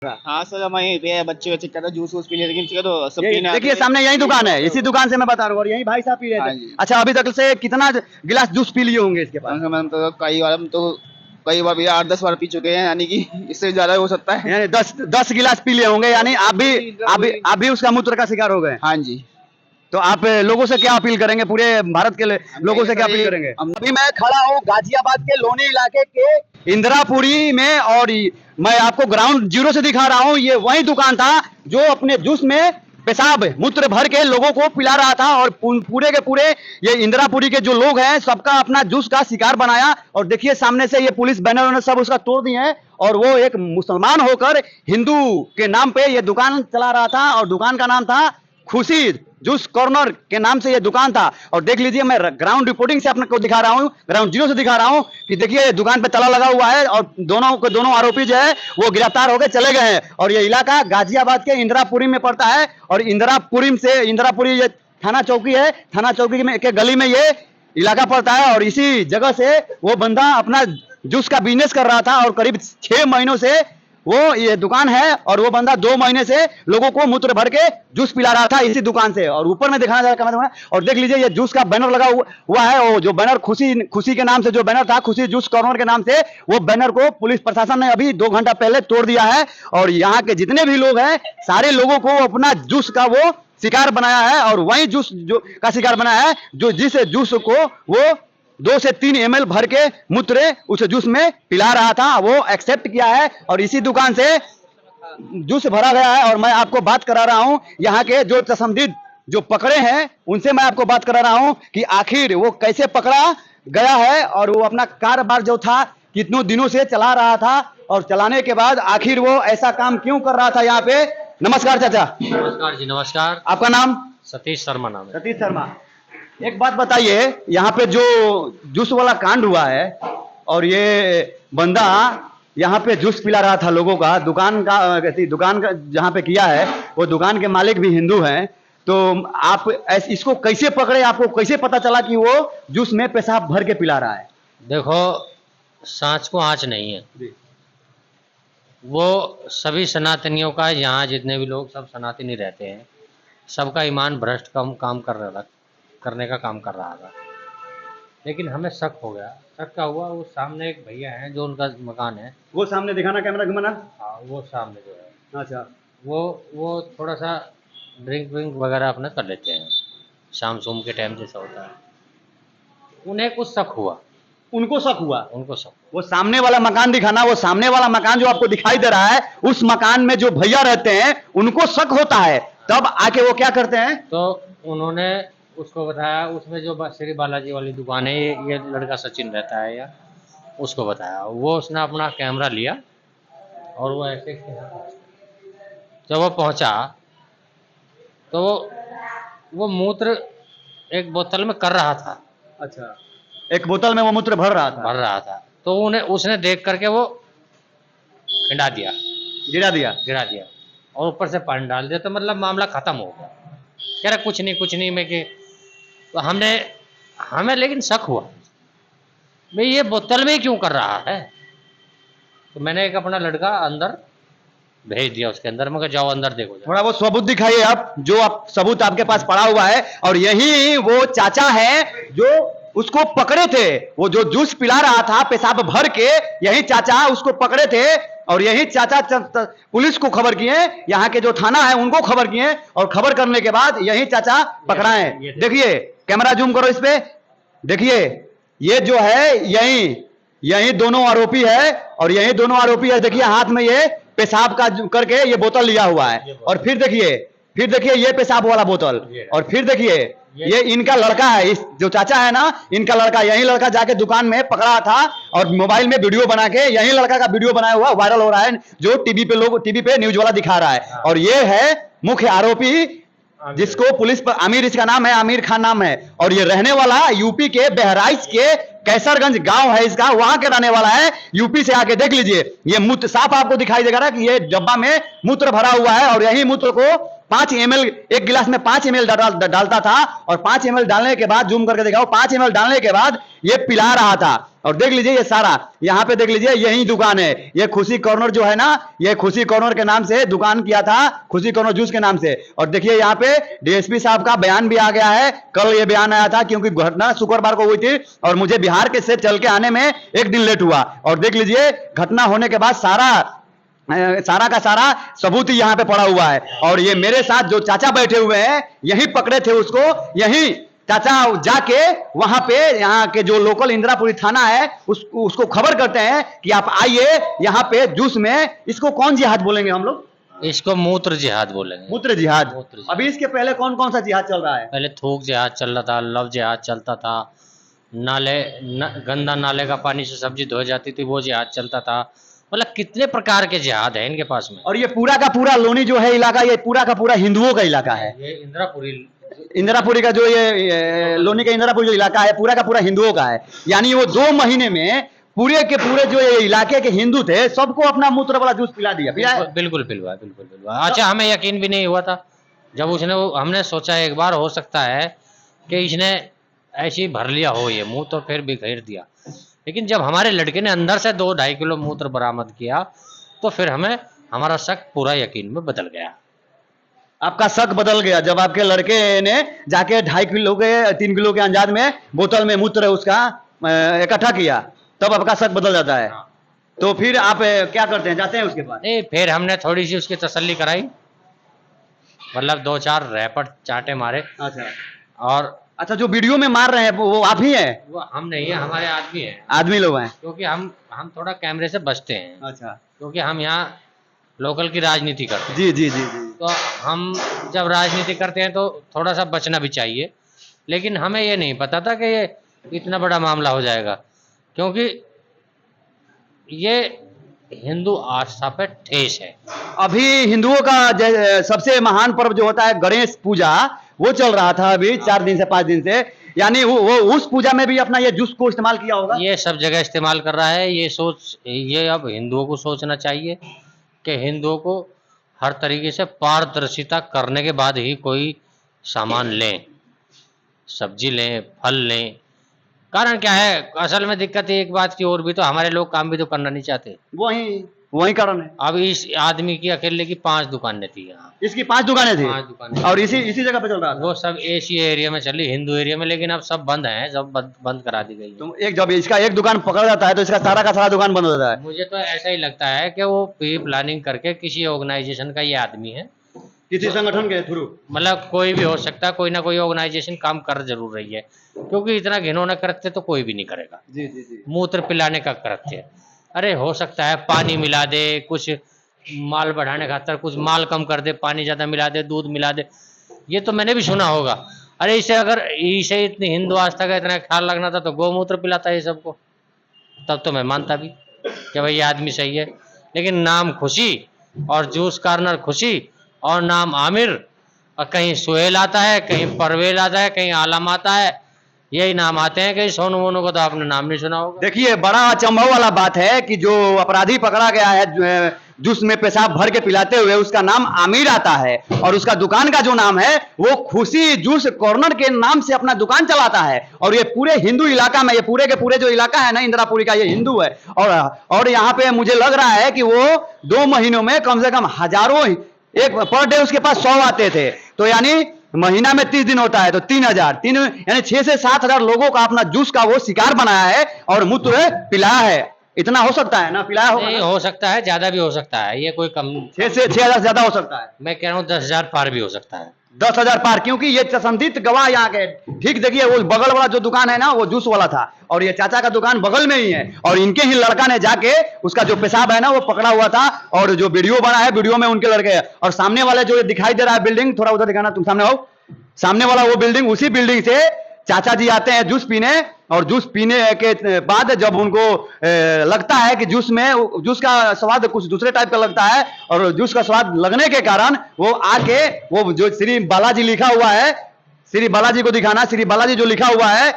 हाँ सर, हम यहीं पे बच्चे बच्चे कहते जूस वूस पी लिए, लेकिन इसका तो सब पीने देखिए सामने यही दुकान है, इसी दुकान से मैं बता रहा हूँ और यही भाई साहब पी रहे हाँ थे। जी। अच्छा, अभी तक से कितना गिलास जूस पी लिए होंगे इसके पास? हम तो कई बार भैया 8-10 बार पी चुके हैं, यानी कि इससे ज्यादा हो सकता है। यानी 10 गिलास पी लिए होंगे, यानी आप भी उसका मूत्र का शिकार हो गए। हाँ जी। तो आप लोगों से क्या अपील करेंगे, पूरे भारत के लोगों से क्या अपील करेंगे? अभी मैं खड़ा हूँ गाजियाबाद के लोनी इलाके के इंदिरापुरी में, और मैं आपको ग्राउंड जीरो से दिखा रहा हूँ। ये वही दुकान था जो अपने जूस में पेशाब मूत्र भर के लोगों को पिला रहा था, और पूरे के पूरे ये इंदिरापुरी के जो लोग हैं सबका अपना जूस का शिकार बनाया। और देखिए सामने से ये पुलिस बैनर उन्होंने सब उसका तोड़ दिए हैं, और वो एक मुसलमान होकर हिंदू के नाम पे ये दुकान चला रहा था, और दुकान का नाम था खुशी जूस कॉर्नर के नाम से ये दुकान था। और देख लीजिए, मैं ग्राउंड रिपोर्टिंग से अपने को दिखा रहा हूँ, ग्राउंड जीरो से दिखा रहा हूँ कि देखिए दुकान पे ताला लगा हुआ है, और दोनों आरोपी जो है वो गिरफ्तार होकर चले गए हैं। और ये इलाका गाजियाबाद के इंदिरापुरी में पड़ता है, और इंदिरापुरी ये थाना चौकी है, थाना चौकी में के गली में ये इलाका पड़ता है। और इसी जगह से वो बंदा अपना जूस का बिजनेस कर रहा था, और करीब 6 महीनों से वो ये दुकान है, और वो बंदा 2 महीने से लोगों को मूत्र भर के जूस पिला रहा था इसी दुकान से। और ऊपर में दिखाना चाह रहा, और देख लीजिए ये जूस का बैनर लगा हुआ है, वो जो बैनर खुशी के नाम से जो बैनर था, खुशी जूस कॉर्नर के नाम से, वो बैनर को पुलिस प्रशासन ने अभी 2 घंटा पहले तोड़ दिया है। और यहाँ के जितने भी लोग हैं सारे लोगों को अपना जूस का वो शिकार बनाया है, और वही जूस जो का शिकार बनाया है जो जिस जूस को वो 2 से 3 ml भर के मूत्र उस जूस में पिला रहा था, वो एक्सेप्ट किया है, और इसी दुकान से जूस भरा गया है। और मैं आपको बात करा रहा हूं यहाँ के जो तसम्मदीद जो पकड़े हैं उनसे मैं आपको बात करा रहा हूं कि आखिर वो कैसे पकड़ा गया है, और वो अपना कारोबार जो था कितनों दिनों से चला रहा था, और चलाने के बाद आखिर वो ऐसा काम क्यों कर रहा था यहाँ पे। नमस्कार चाचा। नमस्कार जी, नमस्कार। आपका नाम? सतीश शर्मा नाम है। सतीश शर्मा। एक बात बताइए, यहाँ पे जो जूस वाला कांड हुआ है, और ये बंदा यहाँ पे जूस पिला रहा था लोगों का, दुकान का जहाँ पे किया है वो दुकान के मालिक भी हिंदू हैं, तो आप इसको कैसे पकड़े, आपको कैसे पता चला कि वो जूस में पेशाब भर के पिला रहा है? देखो, सांच को आँच नहीं है। वो सभी सनातनियों का, यहाँ जितने भी लोग सब सनातनी रहते हैं, सबका ईमान भ्रष्ट करने का काम कर रहा था। लेकिन हमें शक हो गया। शक का हुआ, वो सामने एक भैया हैं जो उनका मकान है, वो सामने दिखाना, कैमरा घुमाना। हाँ, वो सामने जो है, अच्छा, वो थोड़ा सा ड्रिंक विंक वगैरह अपना कर लेते हैं, शाम सुम के टाइम जैसा होता है। उन्हें कुछ शक हुआ। उनको शक हुआ? उनको शक। वो सामने वाला मकान दिखाना, वो सामने वाला मकान जो आपको दिखाई दे रहा है, उस मकान में जो भैया रहते हैं उनको शक होता है, तब आके वो क्या करते हैं? तो उन्होंने उसको बताया, उसमें जो श्री बालाजी वाली दुकान है, ये लड़का सचिन रहता है, या उसको बताया। वो उसने अपना कैमरा लिया, और वो ऐसे जब वो पहुंचा तो वो मूत्र एक बोतल में कर रहा था। अच्छा, एक बोतल में वो मूत्र भर रहा था। तो उसने देख करके वो गिरा दिया, और ऊपर से पानी डाल दिया। तो मतलब मामला खत्म हो गया। कह रहा कुछ नहीं मैं कि, तो हमें लेकिन शक हुआ, भाई ये बोतल में क्यों कर रहा है। तो मैंने एक अपना लड़का अंदर भेज दिया, उसके अंदर। मैं जाओ अंदर देखो। थोड़ा वो सबूत दिखाइए आप, जो आप सबूत आपके पास पड़ा हुआ है। और यही वो चाचा है जो उसको पकड़े थे, वो जो जूस पिला रहा था पेशाब भर के, यही चाचा उसको पकड़े थे, और यही चाचा पुलिस को खबर किए, यहाँ के जो थाना है उनको खबर किए, और खबर करने के बाद यही चाचा पकड़ाए। देखिए, कैमरा जूम करो इस पे, देखिए ये जो है यही दोनों आरोपी है, और यही दोनों आरोपी है। देखिए हाथ में ये पेशाब का करके ये बोतल लिया हुआ है, और फिर देखिए ये पेशाब वाला बोतल, और फिर देखिए ये इनका लड़का है, इस जो चाचा है ना, इनका लड़का। यही लड़का जाके दुकान में पकड़ा था, और मोबाइल में वीडियो बना के यही लड़का का वीडियो बनाया हुआ वायरल हो रहा है, जो टीवी पे न्यूज वाला दिखा रहा है। और ये है मुख्य आरोपी, जिसको पुलिस पर आमिर, इसका नाम है, आमिर खान नाम है, और ये रहने वाला यूपी के बहराइच के कैसरगंज गांव है इसका, वहां के रहने वाला है। यूपी से आके देख लीजिए, ये मूत्र साफ आपको दिखाई देगा ना कि ये डब्बा में मूत्र भरा हुआ है, और यही मूत्र को 5 ml, एक गिलास में 5 ml डालता था और 5 ml डालने के बाद, जूम करके दिखाओ, 5 ml डालने के बाद ये पिला रहा था। और देख लीजिए ये सारा, यहाँ पे देख लीजिए यही दुकान है, ये खुशी कॉर्नर जो है ना, ये खुशी कॉर्नर के नाम से दुकान किया था, खुशी कॉर्नर जूस के नाम से। और देखिए यहाँ पे डीएसपी साहब का बयान भी आ गया है, कल ये बयान आया था क्योंकि घटना शुक्रवार को हुई थी और मुझे बिहार के से चल के आने में 1 दिन लेट हुआ। और देख लीजिए घटना होने के बाद सारा का सारा सबूत ही यहाँ पे पड़ा हुआ है। और ये मेरे साथ जो चाचा बैठे हुए हैं, यही पकड़े थे उसको, यही चाचा जाके वहां पे, यहाँ के जो लोकल इंदिरापुरी थाना है उसको खबर करते हैं कि आप आइए यहाँ पे जूस में। इसको कौन जिहाद बोलेंगे हम लोग? इसको मूत्र जिहाद बोलेंगे। मूत्र जिहाद। अभी इसके पहले कौन कौन सा जिहाद चल रहा है? पहले थूक जिहाद चल रहा था, लव जिहाद चलता था, गंदा नाले का पानी से सब्जी धो जाती थी, वो जिहाद चलता था। मतलब कितने प्रकार के जिहाद है इनके पास में। और ये पूरा का पूरा लोनी जो है इलाका, ये पूरा का पूरा हिंदुओं का इलाका है। ये इंदिरापुरी का जो ये लोनी का इंदिरापुरी जो इलाका है, पूरा का पूरा हिंदुओं का है। यानी वो 2 महीने में पूरे के पूरे जो ये इलाके के हिंदू थे सबको अपना मूत्र वाला जूस पिला दिया। बिल्कुल पिलवा। अच्छा, हमें यकीन भी नहीं हुआ था जब हमने सोचा एक बार हो सकता है कि इसने ऐसी भर लिया हो ये मुंह, तो फिर बिखेर दिया। लेकिन जब हमारे लड़के ने अंदर से 2-2.5 किलो मूत्र बरामद किया तो फिर हमारा शक पूरा यकीन में बदल गया। आपका शक बदल गया जब आपके लड़के ने जाके 2.5 किलो के 3 किलो के अंदाज में बोतल में मूत्र उसका इकट्ठा किया, तब आपका शक बदल जाता है। तो फिर आप क्या करते हैं, जाते हैं उसके पास? नहीं, फिर हमने थोड़ी सी उसकी तसल्ली कराई, मतलब 2-4 रैपट चाटे मारे। अच्छा, जो वीडियो में मार रहे हैं वो आप ही हैं? वो हम नहीं है, हमारे आदमी हैं। आदमी लोग हैं? क्योंकि हम थोड़ा कैमरे से बचते हैं। अच्छा। क्योंकि हम यहाँ लोकल की राजनीति करते हैं। जी जी जी जी। तो हम जब राजनीति करते हैं तो थोड़ा सा बचना भी चाहिए। लेकिन हमें ये नहीं पता था कि ये इतना बड़ा मामला हो जाएगा, क्योंकि ये हिंदू आस्था पर ठेस है। अभी हिंदुओं का सबसे महान पर्व जो होता है गणेश पूजा, वो चल रहा था अभी 4 दिन से 5 दिन से। यानी वो उस पूजा में भी अपना ये जूस को इस्तेमाल किया होगा। ये सब जगह इस्तेमाल कर रहा है। ये अब हिंदुओं को सोचना चाहिए कि हिंदुओं को हर तरीके से पारदर्शिता करने के बाद ही कोई सामान लें, सब्जी लें, फल लें। कारण क्या है, असल में दिक्कत एक बात की और भी, तो हमारे लोग काम भी तो करना नहीं चाहते। वही कारण है। अब इस आदमी की अकेले की 5 दुकानें थी यहाँ। इसकी 5 दुकानें थी? 5 दुकानें। और इसी जगह पे चल रहा था? वो सब एशिया एरिया में चली, हिंदू एरिया में, लेकिन अब सब बंद है, सब बंद करा दी गई। तो जब इसका एक दुकान पकड़ जाता है तो इसका सारा का सारा दुकान बंद हो जाता है। मुझे तो ऐसा ही लगता है कि वो प्री प्लानिंग करके किसी ऑर्गेनाइजेशन का ये आदमी है, किसी संगठन के थ्रू, मतलब कोई भी हो सकता है, कोई ना कोई ऑर्गेनाइजेशन काम कर जरूर रही है। क्योंकि इतना घिनौना कृत्य तो कोई भी नहीं करेगा। जी जी जी। मूत्र पिलाने का कृत्य, अरे हो सकता है पानी मिला दे, कुछ माल बढ़ाने खातर कुछ माल कम कर दे, पानी ज्यादा मिला दे, दूध मिला दे, ये तो मैंने भी सुना होगा। अरे इसे इतनी हिंदू आस्था का इतना ख्याल रखना था तो गौमूत्र पिलाता है सबको, तब तो मैं मानता भी कि भाई ये आदमी सही है। लेकिन नाम खुशी और जूस कॉर्नर खुशी और नाम आमिर, और कहीं सुहेल आता है, कहीं परवेल आता है, कहीं आलम आता है, यही नाम आते हैं। कहीं सोनू मोनू को तो आपने नाम नहीं सुना होगा। देखिए, बड़ा अचंभव वाला बात है कि जो अपराधी पकड़ा गया है जूस में पेशाब भर के पिलाते हुए, उसका नाम आमिर आता है और उसका दुकान का जो नाम है वो खुशी जूस कॉर्नर के नाम से अपना दुकान चलाता है। और ये पूरे हिंदू इलाका में, ये पूरे के पूरे जो इलाका है ना इंदिरापुरी का, ये हिंदू है। और यहाँ पे मुझे लग रहा है कि वो 2 महीनों में कम से कम हजारों, एक पर डे उसके पास 100 आते थे, तो यानी महीना में 30 दिन होता है तो 3000 यानी 6 से 7 हजार लोगों का अपना जूस का वो शिकार बनाया है और मूत्र पिलाया है। इतना हो सकता है ना, पिलाया होगा? नहीं, हो सकता है, ज्यादा भी हो सकता है, ये कोई कम 6 से 6000 ज्यादा हो सकता है। मैं कह रहा हूँ 10,000 पार भी हो सकता है। 10,000 पार, क्योंकि ये संदिग्ध गवाह यहाँ के, ठीक देखिए, वो बगल वाला जो दुकान है ना वो जूस वाला था और ये चाचा का दुकान बगल में ही है। और इनके ही लड़का ने जाके उसका जो पेशाब है ना वो पकड़ा हुआ था और जो वीडियो बना है, वीडियो में उनके लड़के हैं। और सामने वाले जो दिखाई दे रहा है बिल्डिंग, थोड़ा उधर दिखाना, तुम सामने आओ, सामने वाला वो बिल्डिंग, उसी बिल्डिंग से चाचा जी आते हैं जूस पीने। और जूस पीने के बाद जब उनको लगता है कि जूस का स्वाद कुछ दूसरे टाइप का लगता है और जूस का स्वाद लगने के कारण वो आके, वो जो श्री बालाजी लिखा हुआ है, श्री बालाजी को दिखाना, श्री बालाजी जो लिखा हुआ है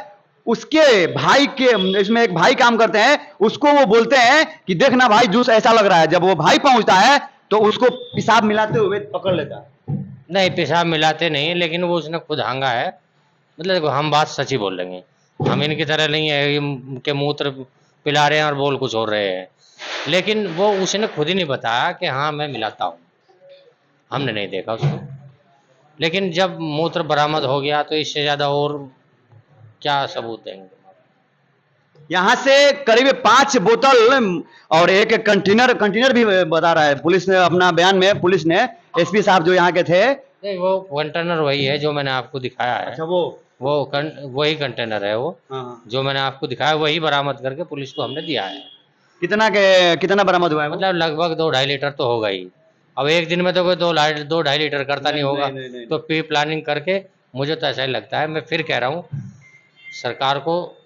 उसके भाई के, इसमें एक भाई काम करते हैं, उसको वो बोलते हैं कि देखना भाई जूस ऐसा लग रहा है। जब वो भाई पहुंचता है तो उसको पेशाब मिलाते हुए पकड़ लेता है। नहीं, पेशाब मिलाते नहीं है, लेकिन वो उसने खुद हांगा है। मतलब देखो, हम बात सच ही बोल लेंगे, हम इनकी तरह नहीं है कि मूत्र पिला रहे हैं और बोल कुछ और रहे हैं। लेकिन वो उसने खुद ही नहीं बताया कि हाँ मैं मिलाता हूँ, हमने नहीं देखा उसको। लेकिन जब मूत्र बरामद हो गया तो इससे ज़्यादा और क्या सबूत देंगे। यहाँ से करीब 5 बोतल और एक कंटेनर भी बता रहा है पुलिस ने अपना बयान में। पुलिस ने एसपी साहब जो यहाँ के थे, नहीं, वो कंटेनर वही है जो मैंने आपको दिखाया है। अच्छा वही कंटेनर है वो। हाँ। जो मैंने आपको दिखाया वही बरामद करके पुलिस को हमने दिया है। कितना बरामद हुआ है वो? मतलब लगभग 2-2.5 लीटर तो होगा ही। अब एक दिन में तो कोई 2-2.5 लीटर करता नहीं होगा। नहीं। तो प्री प्लानिंग करके, मुझे तो ऐसा ही लगता है। मैं फिर कह रहा हूँ, सरकार को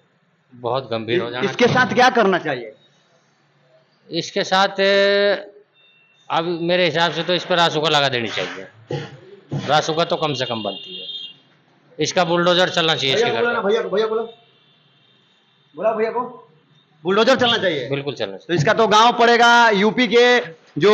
बहुत गंभीर हो जाना इसके साथ क्या करना चाहिए? इसके साथ अब मेरे हिसाब से तो इस पर रासुका लगा देनी चाहिए। रासुका तो कम से कम बनती है। इसका बुलडोजर चलना चाहिए इसके घर पे। भैया को बुलडोजर चलना चाहिए। बिल्कुल चलना तो चाहिए। इसका तो गांव पड़ेगा यूपी के जो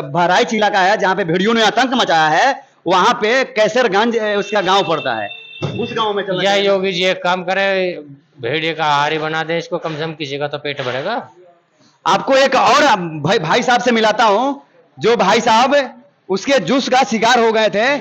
बहराइच इलाका है, जहाँ पे भेड़ियों ने आतंक मचाया है, वहां पे कैसरगंज उसका गांव पड़ता है। उस गांव में चलना या चाहिए। योगी जी एक काम करे, भेड़िए का आहार ही बना दे इसको, कम से कम किसी का तो पेट भरेगा। आपको एक और भाई साहब से मिलाता हूं, जो भाई साहब उसके जूस का शिकार हो गए थे,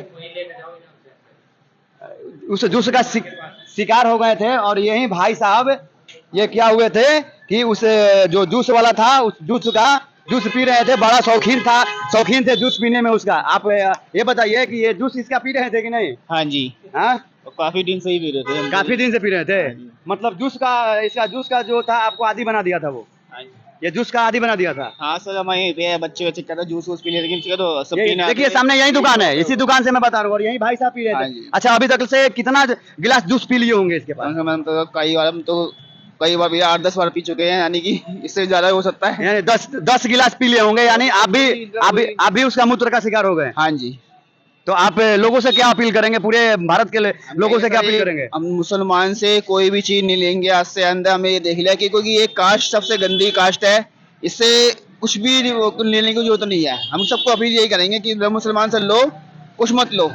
उस जूस का शिकार हो गए थे। और यही भाई साहब ये क्या हुए थे कि उस जो जूस वाला था, उस जूस पी रहे थे। बड़ा शौकीन थे जूस पीने में उसका। आप ये बताइए कि ये जूस इसका पी रहे थे कि नहीं? हाँ जी, हाँ, काफी दिन से ही पी रहे थे। काफी दिन से पी रहे थे। मतलब इसका जूस का जो था आपको आदी बना दिया था वो? ये जूस का आदी बना दिया था। हाँ सर, हम यहीं पे बच्चे कहते जूस वूस पी लेते, लेकिन तो सब पीने देखिए सामने यही दुकान है, इसी दुकान से मैं बता रहा हूँ, और यही भाई साहब पी रहे थे। अच्छा, अभी तक से कितना गिलास जूस पी लिए होंगे इसके पास? हम तो कई बार भैया 8-10 बार पी चुके हैं, यानी कि इससे ज्यादा हो सकता है। यानी 10 गिलास पी लिए होंगे। यानी आप भी उसका मूत्र का शिकार हो गए। हाँ जी। तो आप लोगों से क्या अपील करेंगे? पूरे भारत के लोगों से क्या अपील करेंगे? हम मुसलमान से कोई भी चीज नहीं लेंगे आज से। अंदर हमें ये देख लिया कि क्योंकि ये कास्ट सबसे गंदी कास्ट है, इससे कुछ भी लेने की जरूरत नहीं है। हम सबको अपील यही करेंगे कि मुसलमान से लो, कुछ मत लो,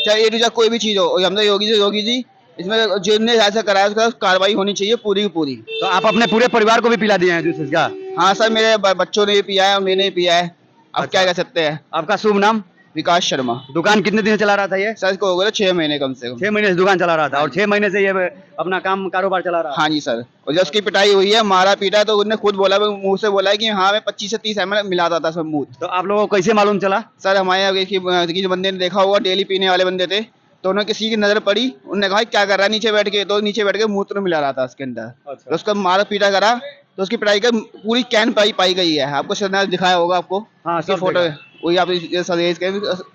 चाहे ये कोई भी चीज हो। हम तो योगी जी इसमें जिनने ऐसा कराया उसका कार्रवाई होनी चाहिए पूरी की पूरी। तो आप अपने पूरे परिवार को भी पिला दिए हैं जूस इसका? हाँ सर, मेरे बच्चों ने भी पिया है और मैंने भी पिया है। अब क्या कह सकते हैं। आपका शुभ नाम? विकास शर्मा। दुकान कितने दिन से चला रहा था ये? सर इसको हो गया 6 महीने कम से कम। 6 महीने से दुकान चला रहा था, और 6 महीने से ये अपना कारोबार चला रहा है। हाँ जी सर। और जब उसकी पिटाई हुई है, मारा पीटा, तो उन्होंने खुद बोला, मुंह से बोला है कि हाँ मैं 25 से 30 ml मिलाता था सब मूत। तो आप लोगों को कैसे मालूम चला? सर हमारे यहाँ किसी बंदे ने देखा हुआ, डेली पीने वाले बंदे थे, तो उन्हें किसी की नजर पड़ी, उन्होंने कहा क्या कर रहा है नीचे बैठ के, तो नीचे बैठ के मूत्र मिला रहा था उसके अंदर। तो उसका मारा पीटा करा, तो उसकी पिटाई का पूरी कैन पाई गई है। आपको सर दिखाया होगा आपको। हाँ, सब फोटो वही आप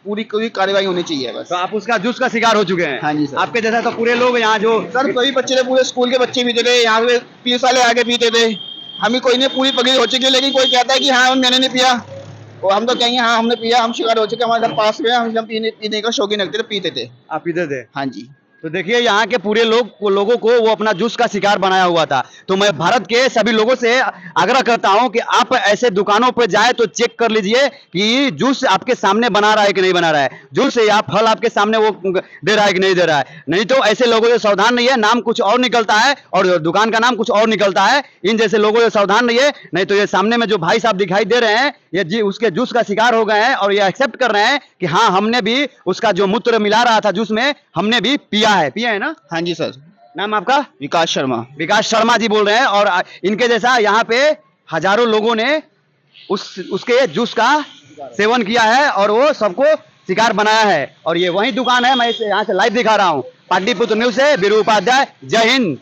पूरी कार्रवाई होनी चाहिए बस। तो आप उसका जूस का शिकार हो चुके हैं? हाँ जी सर। आपके जैसा तो पूरे लोग यहाँ जो सर सभी बच्चे थे, पूरे स्कूल के बच्चे पीते थे, यहाँ पे 30 साल आगे पीते थे। हमें कोई नहीं पूरी पगड़ी हो चुकी है, लेकिन कोई कहता है कि हाँ मैंने नहीं पिया, और हम तो कहेंगे हाँ हमने पिया, हम शिकार हो चुके। हमारे घर पास में हम पीने का शौकीन रखते थे, पीते थे। आप पीते थे? हाँ जी। तो देखिए यहाँ के पूरे लोगों को वो अपना जूस का शिकार बनाया हुआ था। तो मैं भारत के सभी लोगों से आग्रह करता हूं कि आप ऐसे दुकानों पर जाए तो चेक कर लीजिए कि जूस आपके सामने बना रहा है कि नहीं बना रहा है, जूस या फल आपके सामने वो दे रहा है कि नहीं दे रहा है। नहीं तो ऐसे लोगों से सावधान रहिए, नाम कुछ और निकलता है और दुकान का नाम कुछ और निकलता है। इन जैसे लोगों से सावधान रहिए, नहीं तो ये सामने में जो भाई साहब दिखाई दे रहे हैं, ये उसके जूस का शिकार हो गए हैं, और ये एक्सेप्ट कर रहे हैं कि हाँ हमने भी उसका जो मूत्र मिला रहा था जूस में, हमने भी पिया है ना? हाँ जी सर। नाम आपका? विकास शर्मा। विकास शर्मा जी बोल रहे हैं। और इनके जैसा यहाँ पे हजारों लोगों ने उसके जूस का सेवन किया है और वो सबको शिकार बनाया है। और ये वही दुकान है, मैं यहाँ से लाइव दिखा रहा हूँ। पाटलिपुत्र न्यूज से बीरू उपाध्याय, जय हिंद।